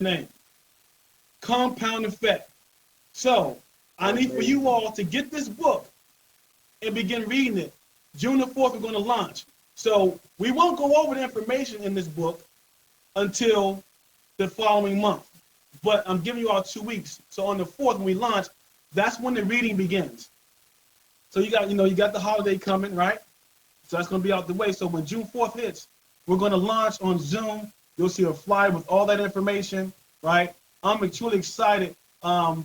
name. Compound effect. So I need for you all to get this book and begin reading it. June the 4th, we're going to launch. So we won't go over the information in this book until the following month. But I'm giving you all 2 weeks. So on the 4th, when we launch, that's when the reading begins. So you got the holiday coming, right? So that's going to be out the way. So when June 4th hits, we're going to launch on Zoom. You'll see a flyer with all that information, right? I'm truly excited.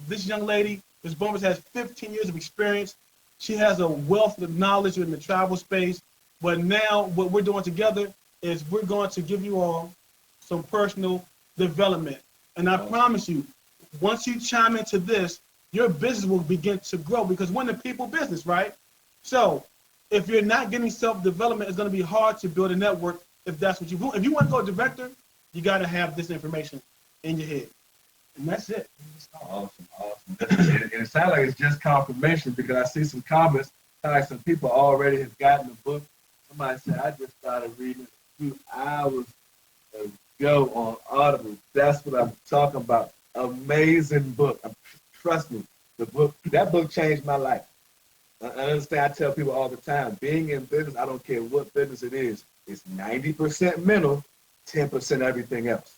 This young lady, Ms. Bombers, has 15 years of experience. She has a wealth of knowledge in the travel space. But now what we're doing together is we're going to give you all some personal development. And I promise you, once you chime into this, your business will begin to grow because we're in the people business, right? So if you're not getting self-development, it's going to be hard to build a network if that's what you want. If you want to go director, you got to have this information in your head. And that's it. Awesome. And it sounds like it's just confirmation because I see some comments, like some people already have gotten the book. Somebody said, I just started reading it a few hours ago on Audible. That's what I'm talking about. Amazing book. Trust me, that book changed my life. I understand, I tell people all the time, being in business, I don't care what business it is, it's 90% mental, 10% everything else,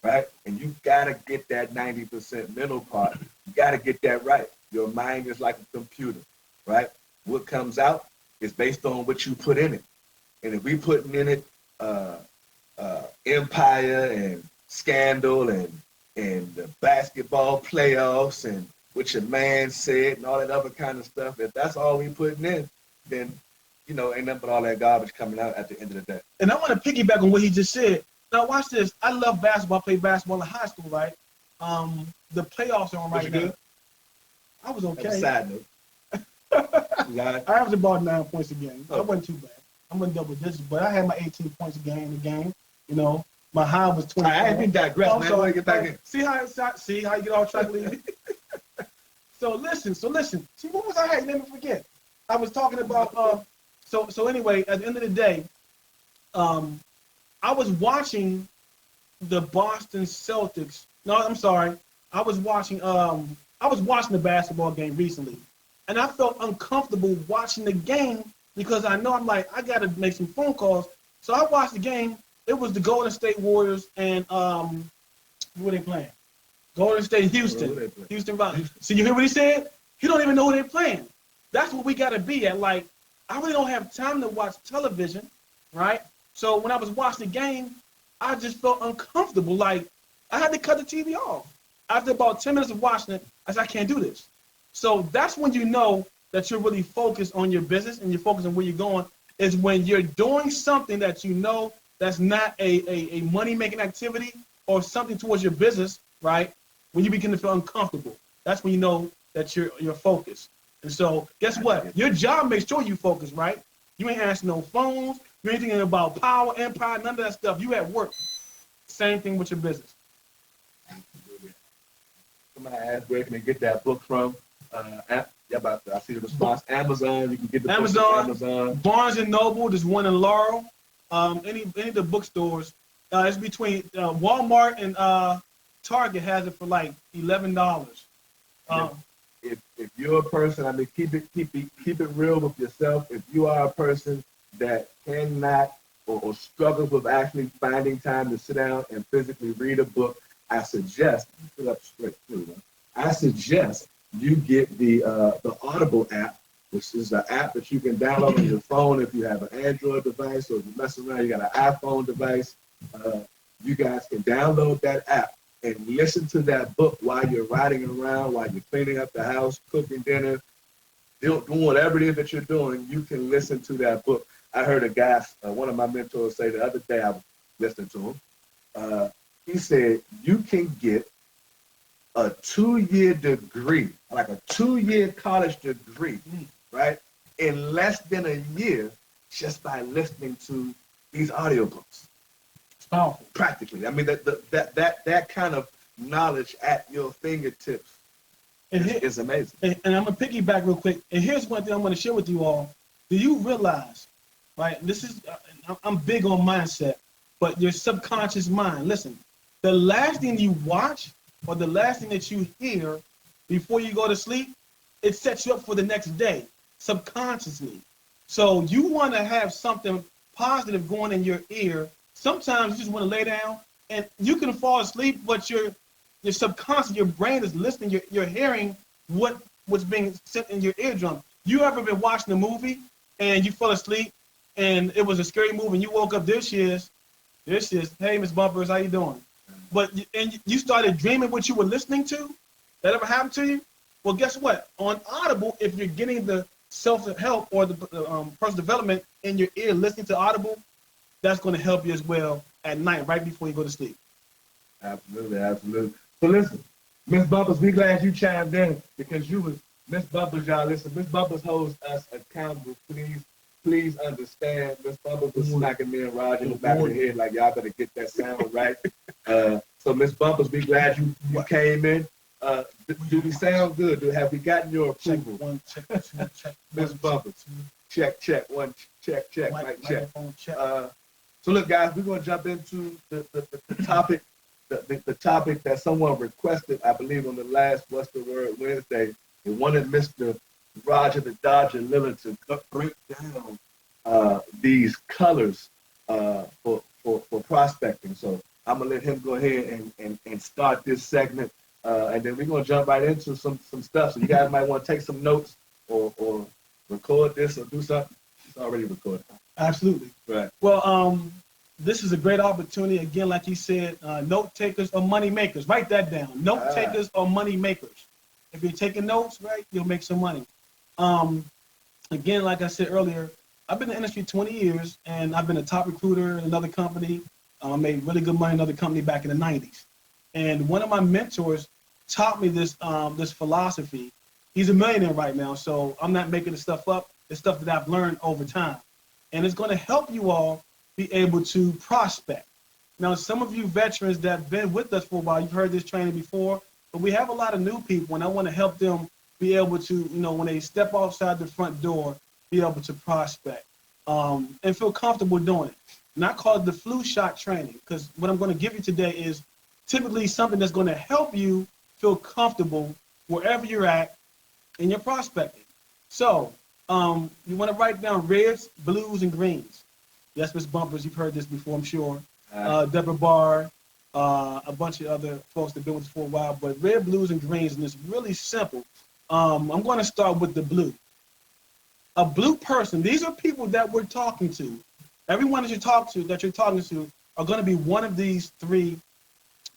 right? And you gotta get that 90% mental part. You gotta get that right. Your mind is like a computer, right? What comes out is based on what you put in it. And if we putting in it empire and scandal and the basketball playoffs and what your man said and all that other kind of stuff, if that's all we putting in, then, ain't nothing but all that garbage coming out at the end of the day. And I want to piggyback on what he just said. Now, watch this. I love basketball. I played basketball in high school, right? The playoffs are on right now. Good? I was okay. That's a side note. I averaged about 9 points a game. I wasn't too bad. I'm in double digits, but I had my 18 points a game in the game. My high was 20. I ain't been digressing. So I get back in. See how you get off track, Lee? So listen. See, what was I had? Let me forget. I was talking about. So anyway, at the end of the day, I was watching the Boston Celtics. No, I'm sorry. I was watching the basketball game recently, and I felt uncomfortable watching the game because I know I got to make some phone calls. So I watched the game. It was the Golden State Warriors and who were they playing? Golden State, Houston. Houston Rockets. So you hear what he said? He don't even know who they're playing. That's what we got to be at. Like, I really don't have time to watch television, right? So when I was watching the game, I just felt uncomfortable. Like, I had to cut the TV off. After about 10 minutes of watching it, I said, I can't do this. So that's when you know that you're really focused on your business and you're focused on where you're going, is when you're doing something that you know that's not a money-making activity or something towards your business, right? When you begin to feel uncomfortable, that's when you know that you're focused. And so guess what? Your job makes sure you focus, right? You ain't answering no phones. You ain't thinking about power, empire, none of that stuff. You at work. Same thing with your business. Somebody asked where can they get that book from? I see the response. Amazon. You can get the book from Amazon. Barnes and Noble. There's one in Laurel. Any of the bookstores. It's between Walmart and Target has it for like $11. If you're a person, keep it real with yourself. If you are a person that cannot or struggles with actually finding time to sit down and physically read a book, I suggest you get the Audible app, which is an app that you can download on your phone if you have an Android device, or if you mess around, you got an iPhone device. You guys can download that app and listen to that book while you're riding around, while you're cleaning up the house, cooking dinner, doing whatever it is that you're doing. You can listen to that book. I heard a guy, one of my mentors, say the other day, I was listening to him. He said, you can get a 2-year degree, like a 2-year college degree, right, in less than a year just by listening to these audiobooks. Oh, practically. That kind of knowledge at your fingertips is amazing. And I'm gonna piggyback real quick. And here's one thing I'm gonna share with you all. Do you realize, right? This is I'm big on mindset, but your subconscious mind. Listen, the last thing you watch or the last thing that you hear before you go to sleep, it sets you up for the next day subconsciously. So you want to have something positive going in your ear. Sometimes you just want to lay down and you can fall asleep, but your subconscious, your brain is listening. You're hearing what's being sent in your eardrum. You ever been watching a movie and you fell asleep and it was a scary movie and you woke up, this is, hey, Miss Bumpers, how you doing? But you started dreaming what you were listening to? That ever happened to you? Well, guess what? On Audible, if you're getting the self-help or the personal development in your ear, listening to Audible, that's going to help you as well at night, right before you go to sleep. Absolutely, absolutely. So listen, Miss Bumpers, we glad you chimed in because you was Miss Bumpers, y'all. Listen, Miss Bumpers holds us accountable. Please understand. Miss Bumpers was smacking me and Roger in the back of the head like y'all better get that sound right. So Miss Bumpers, we glad you came in. Do we sound good? Have we gotten your approval? Check one, check two, check. Miss Bumpers, check one, check, mic check. So look, guys, we're gonna jump into the topic, the topic that someone requested, I believe, on the last What's the Word Wednesday. They wanted Mr. Roger the Dodger Lillard to break down these colors for prospecting. So I'm gonna let him go ahead and start this segment. And then we're gonna jump right into some stuff. So you guys might want to take some notes or record this or do something. It's already recorded. Absolutely. Right. Well, this is a great opportunity. Again, like you said, note takers or money makers. Write that down. Note takers or money makers. If you're taking notes, right, you'll make some money. Again, like I said earlier, I've been in the industry 20 years, and I've been a top recruiter in another company. I made really good money in another company back in the 90s. And one of my mentors taught me this philosophy. He's a millionaire right now, so I'm not making this stuff up. It's stuff that I've learned over time. And it's going to help you all be able to prospect. Now, some of you veterans that have been with us for a while, you've heard this training before, but we have a lot of new people, and I want to help them be able to, when they step outside the front door, be able to prospect and feel comfortable doing it. Not called the flu shot training, because what I'm going to give you today is typically something that's going to help you feel comfortable wherever you're at in your prospecting. So you want to write down reds, blues, and greens. Yes, Miss Bumpers, you've heard this before, I'm sure. Deborah Barr, a bunch of other folks that have been with us for a while, but red, blues, and greens, and it's really simple. I'm going to start with the blue. A blue person, these are people that we're talking to. Everyone that you're talking to are going to be one of these three,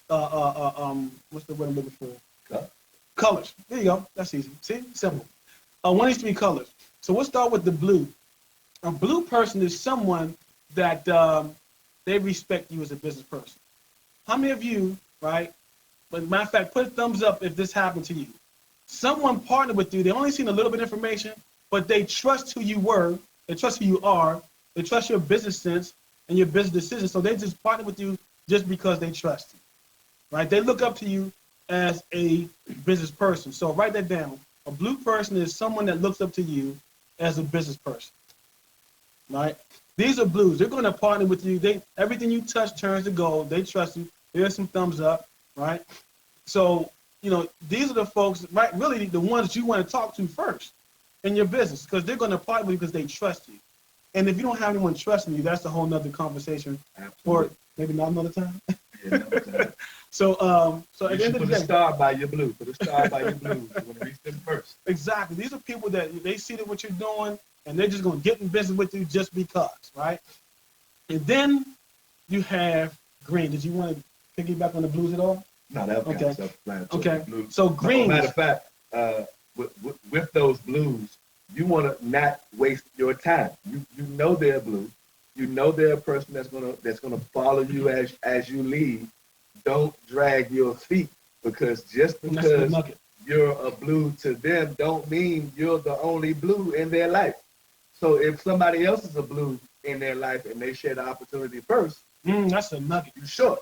what's the word I'm looking for? Colors. There you go. That's easy. See? Simple. One of these three colors. So we'll start with the blue. A blue person is someone that they respect you as a business person. How many of you, right? But matter of fact, put a thumbs up if this happened to you. Someone partnered with you. They only seen a little bit of information, but they trust who you were. They trust who you are. They trust your business sense and your business decisions. So they just partner with you just because they trust you, right? They look up to you as a business person. So write that down. A blue person is someone that looks up to you as a business person, right? These are blues. They're going to partner with you. Everything you touch turns to gold. They trust you. There's some thumbs up, right? So, these are the folks, right? Really the ones that you want to talk to first in your business, because they're going to partner with you because they trust you. And if you don't have anyone trusting you, that's a whole nother conversation. Absolutely. Or maybe not another time. Yeah, another time. So at the end of the day, start by your blue. Put a star by your blue. You want to reach them first. Exactly. These are people that they see that what you're doing, and they're just going to get in business with you just because, right? And then you have green. Did you want to piggyback on the blues at all? No, that was okay. Self-explanatory. Okay. So green. Matter of fact, with those blues, you want to not waste your time. You know they're blue. You know they're a person that's gonna follow you as you lead. Don't drag your feet, because just because you're a blue to them don't mean you're the only blue in their life. So if somebody else is a blue in their life and they share the opportunity first, that's a nugget. You sure.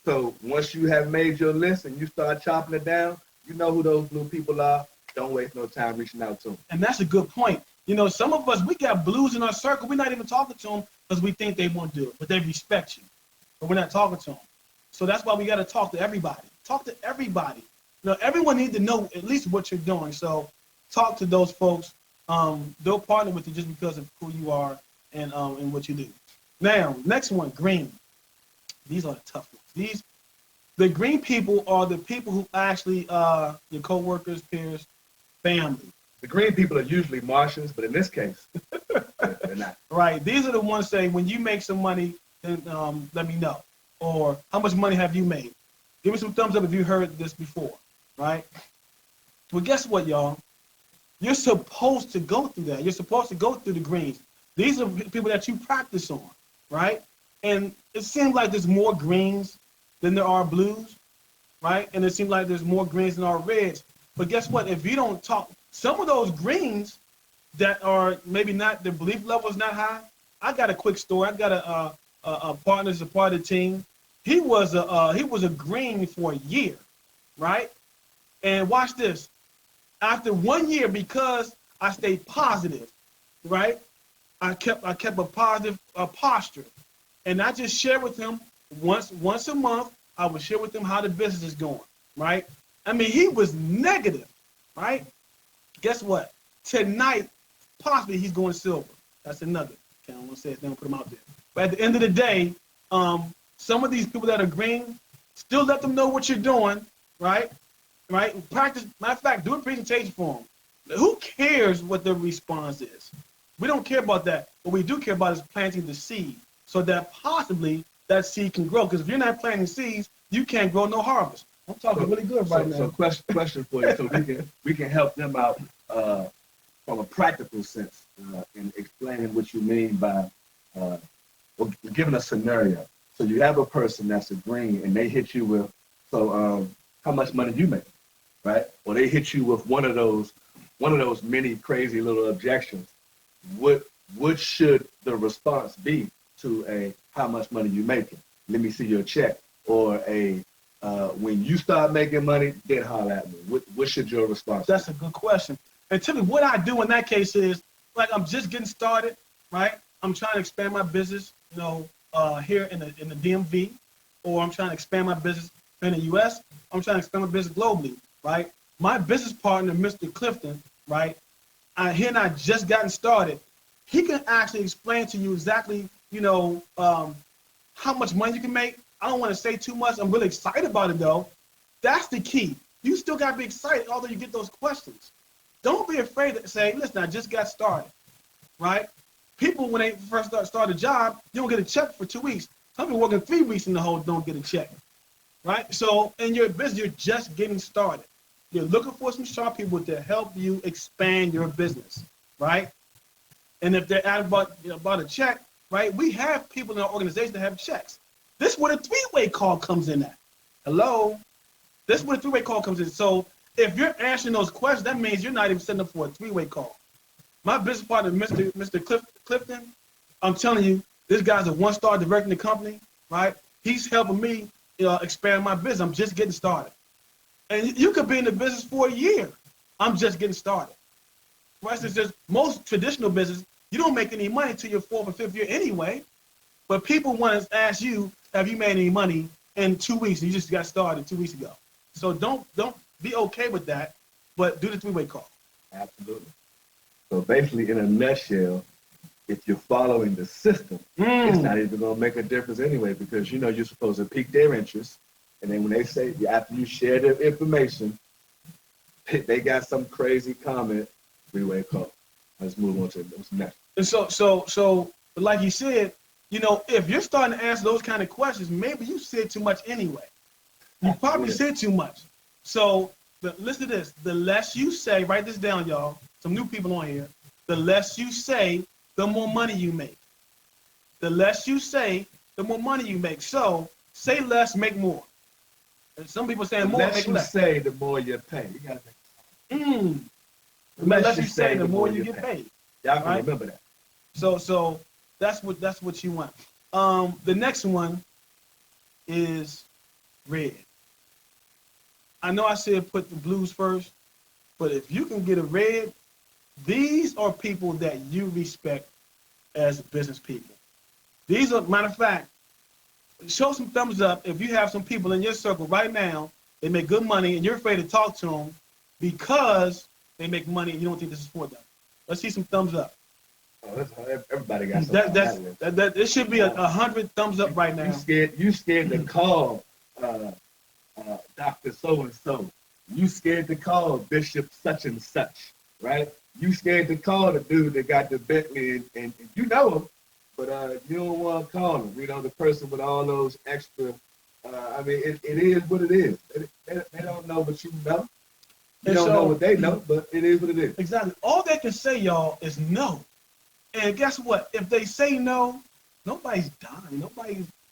So once you have made your list and you start chopping it down, you know who those blue people are. Don't waste no time reaching out to them. And that's a good point. Some of us, we got blues in our circle. We're not even talking to them because we think they won't do it, but they respect you. But we're not talking to them. So that's why we got to talk to everybody. Talk to everybody. Everyone needs to know at least what you're doing. So talk to those folks. They'll partner with you just because of who you are and what you do. Now, next one, green. These are the tough ones. The green people are the people who actually your coworkers, peers, family. The green people are usually Martians, but in this case, they're not. Right. These are the ones saying, when you make some money, then let me know. Or how much money have you made? Give me some thumbs up if you heard this before. Right. Well, guess what, y'all? You're supposed to go through that. You're supposed to go through the greens. These are people that you practice on, right? And it seems like there's more greens than there are blues, right? And it seems like there's more greens than there are reds. But guess what? If you don't talk, some of those greens that are maybe not, the belief level is not high. I got a quick story. I got a partner as a part of the team. He was a green for a year, right? And watch this. After 1 year, because I stayed positive, right? I kept a positive posture, and I just share with him once a month. I would share with him how the business is going, right? I mean, he was negative, right? Guess what? Tonight, possibly he's going silver. That's another. I don't want to say it. Then put him out there. But at the end of the day, some of these people that are green, still let them know what you're doing, right? Right? Practice. Matter of fact, do a presentation for them. Who cares what the response is? We don't care about that. What we do care about is planting the seed so that possibly that seed can grow. Because if you're not planting seeds, you can't grow no harvest. I'm talking really good right now. So question for you, so we can help them out from a practical sense in explaining what you mean by giving a scenario. So you have a person that's a green and they hit you with, how much money you make, right? Or they hit you with one of those many crazy little objections. What should the response be to a how much money you making? Let me see your check. Or a when you start making money, then holler at me. What should your response be? That's a good question. And typically what I do in that case is, like, I'm just getting started, right? I'm trying to expand my business, here in the DMV, or I'm trying to expand my business in the US. I'm trying to expand my business globally, right? My business partner, Mr. Clifton, right? He and I just gotten started. He can actually explain to you exactly, how much money you can make. I don't want to say too much. I'm really excited about it, though. That's the key. You still got to be excited, although you get those questions. Don't be afraid to say, listen, I just got started, right? People, when they first start a job, you don't get a check for 2 weeks. Some people working 3 weeks in the hole don't get a check, right? So in your business, you're just getting started. You're looking for some sharp people to help you expand your business, right? And if they're out about a check, right, we have people in our organization that have checks. This is where the three-way call comes in at. Hello? This is where the three-way call comes in. So if you're answering those questions, that means you're not even setting up for a three-way call. My business partner, Mr. Clifton, I'm telling you, this guy's a one-star director in the company, right? He's helping me expand my business. I'm just getting started. And you could be in the business for a year. I'm just getting started. For instance, just most traditional business, you don't make any money until your 4th or 5th year anyway. But people want to ask you, have you made any money in 2 weeks? You just got started 2 weeks ago. So don't be okay with that, but do the three-way call. Absolutely. So basically, in a nutshell, if you're following the system, it's not even going to make a difference anyway, because you're supposed to pique their interest. And then when they say, after you share their information, they got some crazy comment, three-way call. Let's move on to the next. And so like you said, if you're starting to answer those kind of questions, maybe you said too much anyway. You probably said too much. So listen to this. The less you say, write this down, y'all. Some new people on here. The less you say, the more money you make. The less you say, the more money you make. So say less, make more. And some people saying more, make less. The less you say, the more you pay. You gotta make. The less you say, the more you get paid. Y'all can remember that. So that's what you want. The next one is red. I know I said put the blues first, but if you can get a red, these are people that you respect as business people. These are, matter of fact, show some thumbs up if you have some people in your circle right now, they make good money and you're afraid to talk to them because they make money and you don't think this is for them. Let's see some thumbs up. Oh, everybody got something. It should be 100 thumbs up right now. You scared to call Dr. So-and-so. You scared to call Bishop such and such, right? You scared to call the dude that got the Bentley and you know him, but you don't want to call him. You know, the person with all those extra, I mean, it is what it is. They don't know what you know. You don't know what they know, but it is what it is. Exactly. All they can say, y'all, is no. And guess what? If they say no, nobody's dying.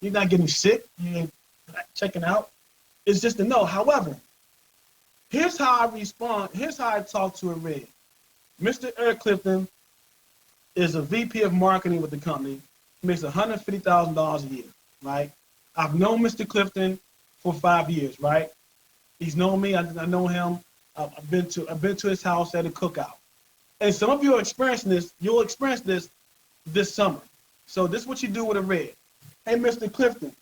You're not getting sick. You're not checking out. It's just a no. However, here's how I respond. Here's how I talk to a red. Mr. Eric Clifton is a VP of marketing with the company. He makes $150,000 a year, right? I've known Mr. Clifton for 5 years, right? He's known me. I know him. I've been to his house at a cookout. And some of you are experiencing this. You'll experience this summer. So this is what you do with a red. Hey, Mr. Clifton,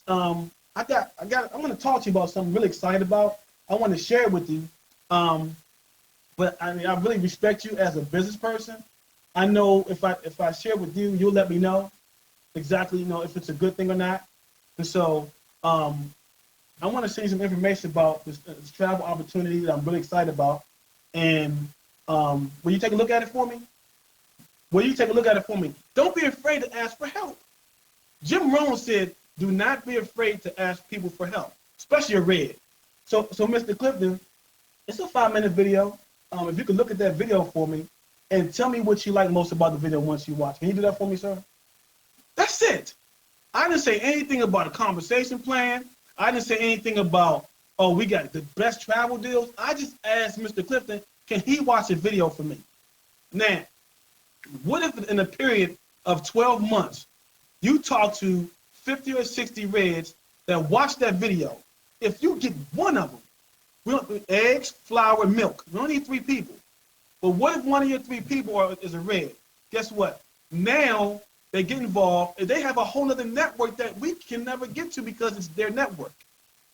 I'm going to talk to you about something I'm really excited about. I want to share it with you. But I mean, I really respect you as a business person. I know if I share with you, you'll let me know exactly, if it's a good thing or not. And so I want to send you some information about this travel opportunity that I'm really excited about. And will you take a look at it for me? Don't be afraid to ask for help. Jim Rohn said, do not be afraid to ask people for help, especially a red. So Mr. Clifton, it's a 5-minute video. If you could look at that video for me and tell me what you like most about the video once you watch. Can you do that for me, sir? That's it. I didn't say anything about a conversation plan. I didn't say anything about, we got the best travel deals. I just asked Mr. Clifton, can he watch a video for me? Now, what if in a period of 12 months, you talk to 50 or 60 reds that watch that video? If you get one of them, we don't eggs, flour, milk. We only need 3 people. But what if one of your 3 people is a red? Guess what? Now they get involved and they have a whole other network that we can never get to because it's their network.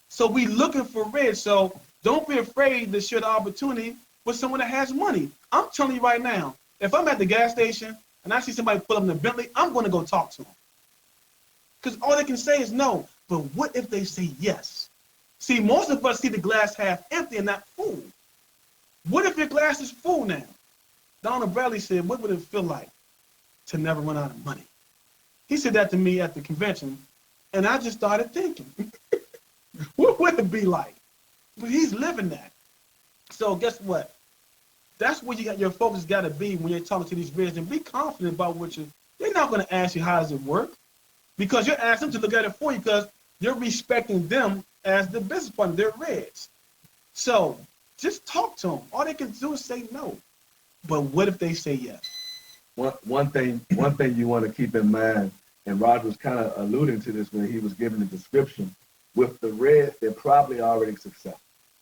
So we looking for reds. So don't be afraid to share the opportunity with someone that has money. I'm telling you right now, if I'm at the gas station and I see somebody pull up in a Bentley, I'm going to go talk to them. Because all they can say is no. But what if they say yes? See, most of us see the glass half empty and not full. What if your glass is full now? Donald Bradley said, what would it feel like to never run out of money? He said that to me at the convention, and I just started thinking, what would it be like? But he's living that. So guess what? That's where your focus got to be when you're talking to these reds, and be confident about what they're not going to ask you how does it work, because you're asking them to look at it for you because you're respecting them as the business partner. They're reds. So just talk to them. All they can do is say no. But what if they say yes? One thing you want to keep in mind, and Roger was kind of alluding to this when he was giving the description, with the reds, they're probably already successful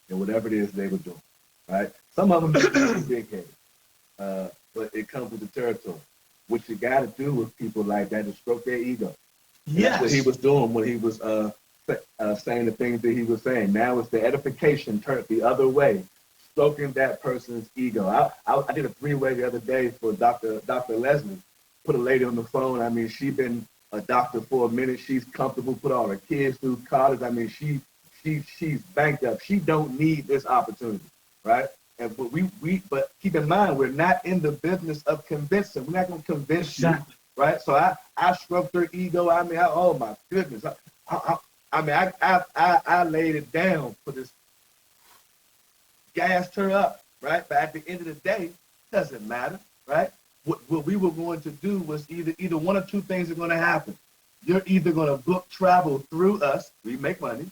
in whatever it is they were doing, right? Some of them are big headed, but it comes with the territory. What you got to do with people like that is stroke their ego. Yes. That's what he was doing when he was saying the things that he was saying. Now it's the edification turned the other way, stroking that person's ego. I did a 3-way the other day for Dr. Leslie. Put a lady on the phone. I mean, she's been a doctor for a minute. She's comfortable. Put all her kids through college. I mean, she's banked up. She don't need this opportunity, right? But keep in mind, we're not in the business of convincing. We're not going to convince you, right? So I stroked her ego. I mean, oh my goodness. I laid it down for this, gassed her up, right? But at the end of the day, doesn't matter, right? What we were going to do was either one or 2 things are going to happen. You're either going to book travel through us, we make money,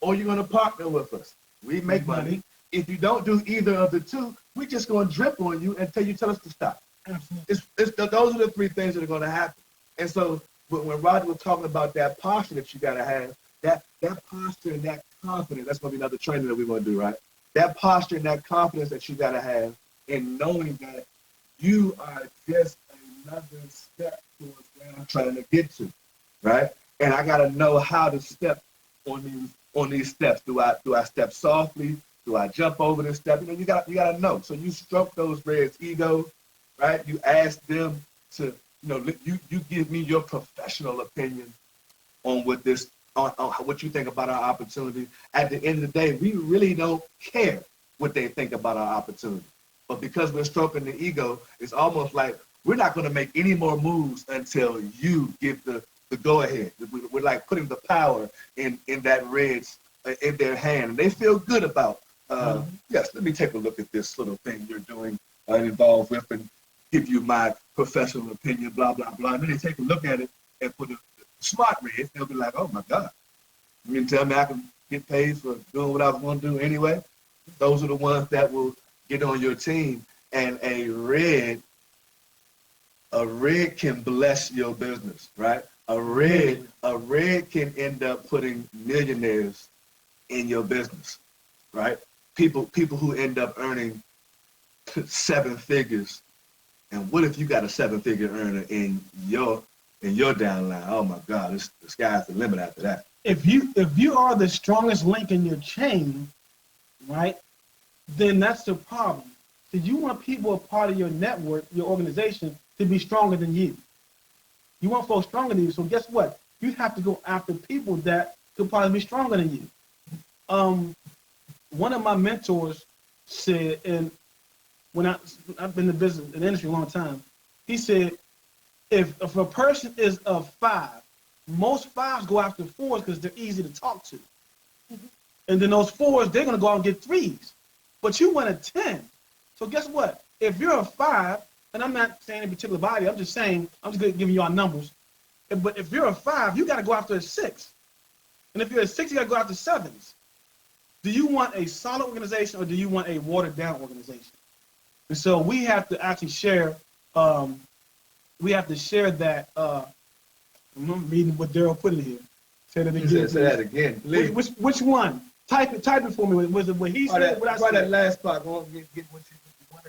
or you're going to partner with us, we make money. If you don't do either of the 2, we're just going to drip on you until you tell us to stop. Absolutely. Those are the 3 things that are going to happen. And so when Roger was talking about that posture that you got to have, that posture and that confidence, that's going to be another training that we're going to do, right? That posture and that confidence that you got to have in knowing that you are just another step towards where I'm trying to get to, right? and I gotta know how to step on these steps. Do I step softly? Do I jump over this step? You gotta know. So you stroke those Reds' ego, right? You ask them to, you give me your professional opinion on on what you think about our opportunity. At the end of the day, we really don't care what they think about our opportunity. But because we're stroking the ego, it's almost like we're not going to make any more moves until you give the go ahead. We're like putting the power in that Reds in their hand, and they feel good about. Yes, let me take a look at this little thing you're doing involved with, and give you my professional opinion. Blah blah blah. And then they take a look at it, and for the smart Reds, they'll be like, "Oh my God, you mean to tell me I can get paid for doing what I was going to do anyway?" Those are the ones that will get on your team, and a red can bless your business, right? A red can end up putting millionaires in your business, right? People who end up earning 7 figures. And what if you got a 7-figure earner in your downline? Oh my God, the sky's the limit after that. If you are the strongest link in your chain, right, then that's the problem. So you want people a part of your network, your organization, to be stronger than you. You want folks stronger than you. So guess what? You have to go after people that could probably be stronger than you. One of my mentors said, and when I've been in the industry a long time, he said, if a person is a 5, most 5s go after 4s because they're easy to talk to. And then those 4s, they're going to go out and get 3s. But you want a 10. So guess what? If you're a 5, and I'm not saying any particular body, I'm just giving you all numbers. But if you're a 5, you got to go after a 6. And if you're a 6, you got to go after 7s. Do you want a solid organization or do you want a watered down organization? And so we have to actually share, that, I'm reading what Daryl put in here. Say that again. Say that again, please. Which one? Type it for me. Was it what he said? What I said? That last part. Go on, get what you want.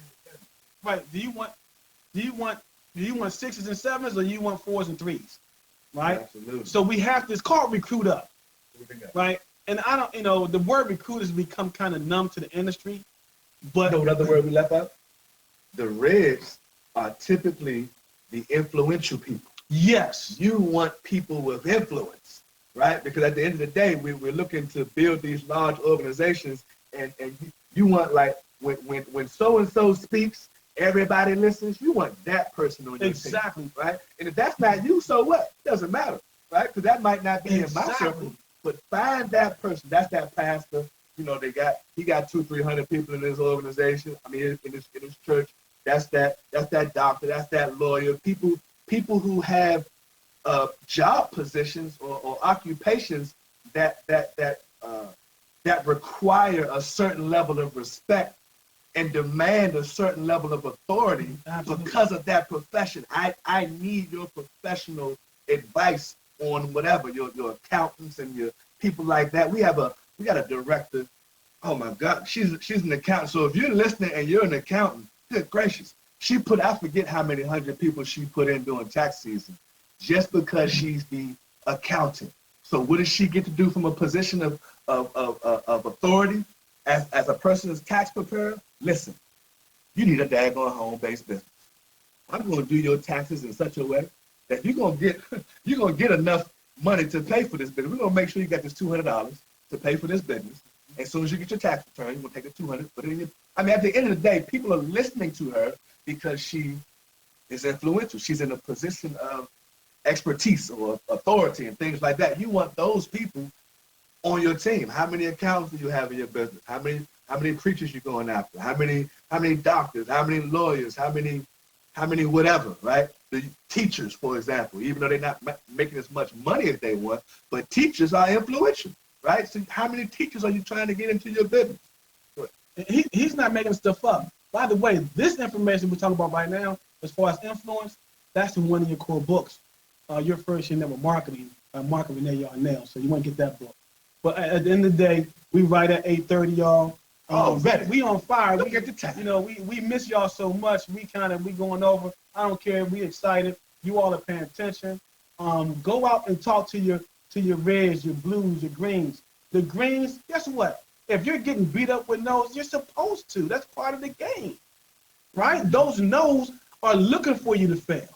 Right. Do you want 6s and 7s or you want 4s and 3s? Right. Absolutely. So we have this called recruit up. Right. And I don't, the word recruit has become kind of numb to the industry. But what other word we left out? The Reds are typically the influential people. Yes. You want people with influence, right? Because at the end of the day, we're looking to build these large organizations, and you want, like, when so-and-so speaks, everybody listens. You want that person on your team, right? And if that's not you, so what? It doesn't matter, right? Because that might not be in my circle. But find that person. That's that pastor. He got 200-300 people in his organization. I mean, in his church. That's that doctor. That's that lawyer. People who have job positions or occupations that require a certain level of respect and demand a certain level of authority. Absolutely. Because of that profession. I need your professional advice on whatever, your accountants and your people like that. We got a director. Oh my God, she's an accountant. So if you're listening and you're an accountant, good gracious, I forget how many 100 people she put in during tax season, just because she's the accountant. So what does she get to do from a position of authority as a person's tax preparer? Listen, you need a daggone home-based business. I'm going to do your taxes in such a way that you're gonna get enough money to pay for this business. We're gonna make sure you got this $200 to pay for this business. As soon as you get your tax return, you're gonna take the $200, put it in your. I mean, at the end of the day, people are listening to her because she is influential. She's in a position of expertise or authority and things like that. You want those people on your team. How many accountants do you have in your business? How many preachers you going after? How many doctors? How many lawyers? How many whatever, right? The teachers, for example, even though they're not making as much money as they want, but teachers are influential, right? So how many teachers are you trying to get into your business? He's not making stuff up. By the way, this information we're talking about right now, as far as influence, that's in one of your core books. Your first year never marketing, Marketing Renee Yarnell. So you want to get that book. But at the end of the day, we write at 8:30, y'all. We on fire. Look at the time. We miss y'all so much. We going over. I don't care. We excited. You all are paying attention. Go out and talk to your reds, your blues, your greens. The greens, guess what? If you're getting beat up with no's, you're supposed to. That's part of the game, right? Those no's are looking for you to fail.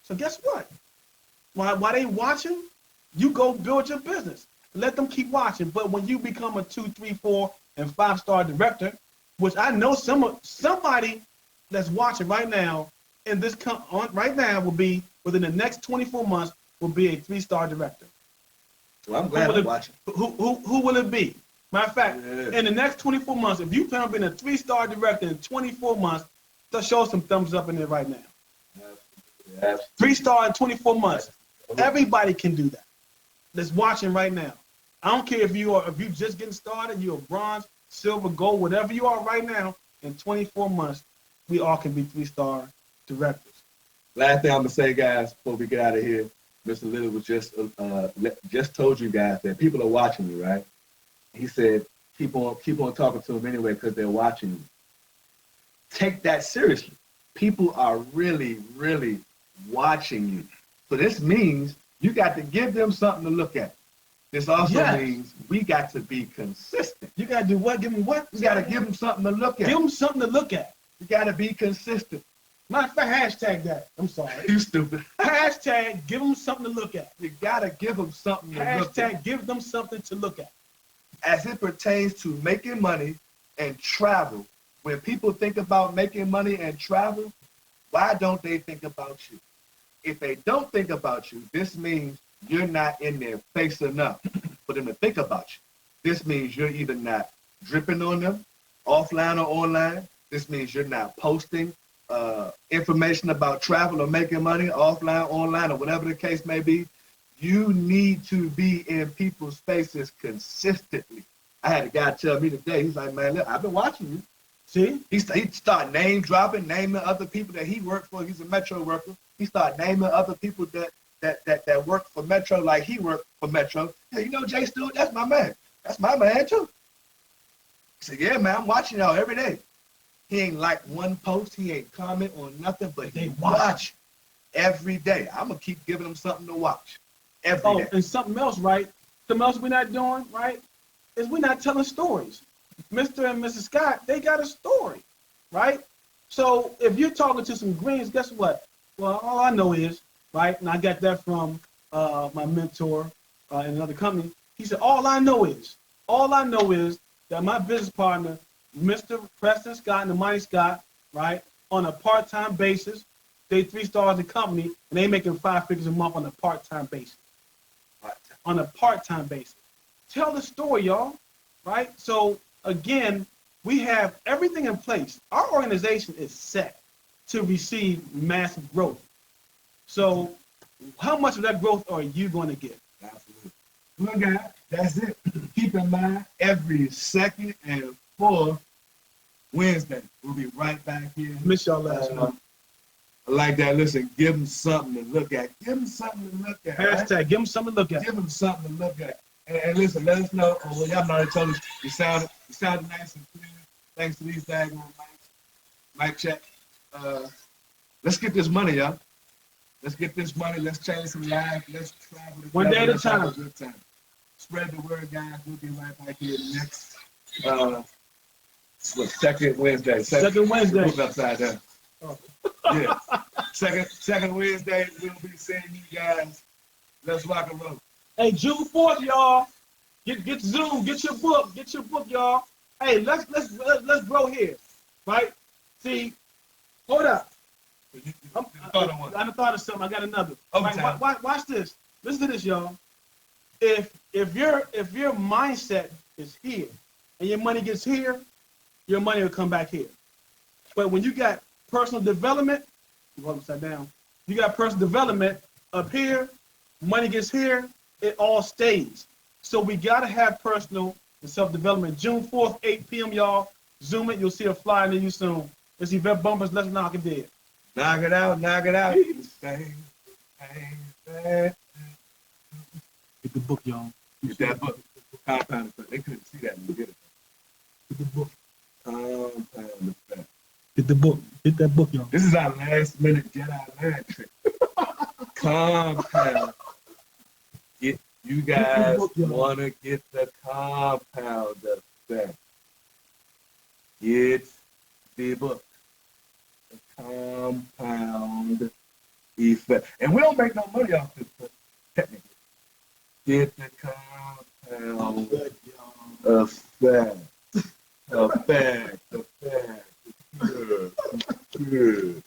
So guess what? While they watching, you go build your business. Let them keep watching. But when you become a 2, 3, 4, and 5-star director, which I know somebody that's watching right now in this right now will be within the next 24 months will be a 3-star director. Well, I'm glad I'm watching. Who will it be? Matter of fact, in the next 24 months, if you plan on being a 3-star director in 24 months, let's show some thumbs up in there right now. 3-star in 24 months. Everybody can do that. That's watching right now. I don't care if you just getting started, you're a bronze, silver, gold, whatever you are right now. In 24 months, we all can be 3-star directors. Last thing I'm gonna say, guys, before we get out of here, Mr. Little was just told you guys that people are watching you, right? He said keep on talking to them anyway because they're watching you. Take that seriously. People are really, really watching you. So this means you got to give them something to look at. This also means we got to be consistent. You got to do what? Give them what? We got to give them something to look at. Give them something to look at. You got to be consistent. Matter of fact, hashtag that. I'm sorry. You stupid. Hashtag give them something to look at. You got to give them something to look at. Hashtag give them something to look at. As it pertains to making money and travel, when people think about making money and travel, why don't they think about you? If they don't think about you, this means you're not in their face enough for them to think about you. This means you're either not dripping on them, offline or online. This means you're not posting information about travel or making money, offline, online, or whatever the case may be. You need to be in people's faces consistently. I had a guy tell me today, he's like, man, look, I've been watching you. See? He started name dropping, naming other people that he worked for. He's a Metro worker. He started naming other people that work for Metro like he worked for Metro. Hey, you know Jay Stewart? That's my man. That's my man too. He said, yeah, man, I'm watching y'all every day. He ain't like one post. He ain't comment on nothing, but they watch every day. I'm going to keep giving them something to watch every day. And something else, right? Something else we're not doing, right, is we're not telling stories. Mr. and Mrs. Scott, they got a story, right? So if you're talking to some greens, guess what? Well, all I know is, right, and I got that from my mentor in another company. He said, all I know is that my business partner, Mr. Preston Scott and the Mighty Scott, right, on a part-time basis, they 3-stars in the company, and they making 5 figures a month on a part-time basis. On a part-time basis. Tell the story, y'all, right? So, again, we have everything in place. Our organization is set to receive massive growth. So, how much of that growth are you going to get? Absolutely. Well, guys, that's it. Keep in mind, every second and fourth Wednesday, we'll be right back here. Miss y'all last month. Like that. Listen, give them something to look at. Give them something to look at. Hashtag, right? Give them something to look at. Give them something to look at. And listen, let us know. Well, y'all already told us you sounded nice and clear. Thanks to these daggone mics. Mic check. Let's get this money, y'all. Let's get this money. Let's change some lives. Let's travel. One day at a time. Spread the word, guys. We'll be right back here next. Second Wednesday. Second Wednesday. Look upside down. Oh. Yeah. Second Wednesday, we'll be seeing you guys. Let's rock and roll. Hey, June 4th, y'all. Get Zoom. Get your book, y'all. Hey, let's grow here, right? See, hold up. I thought of something. I got another. Right, watch this. Listen to this, y'all. If your mindset is here and your money gets here, your money will come back here. But when you got personal development, you hold upside down. You got personal development up here, money gets here, it all stays. So we gotta have personal and self-development. June 4th, 8 p.m. y'all. Zoom it. You'll see a flyer near you soon. It's Event Bumpers. Let's knock it dead. Knock it out. Knock it out. Get the book, y'all. Get that book. Compound effect. They couldn't see that when you get it. Get the book. Compound effect. Get the book. Get that book, y'all. This is our last minute Jedi land trick. Compound You guys book, y'all. want to get the compound effect. Get the book. The compound effect. And we don't make no money off this book, technically. Get the compound effect. Effect. Good. Good.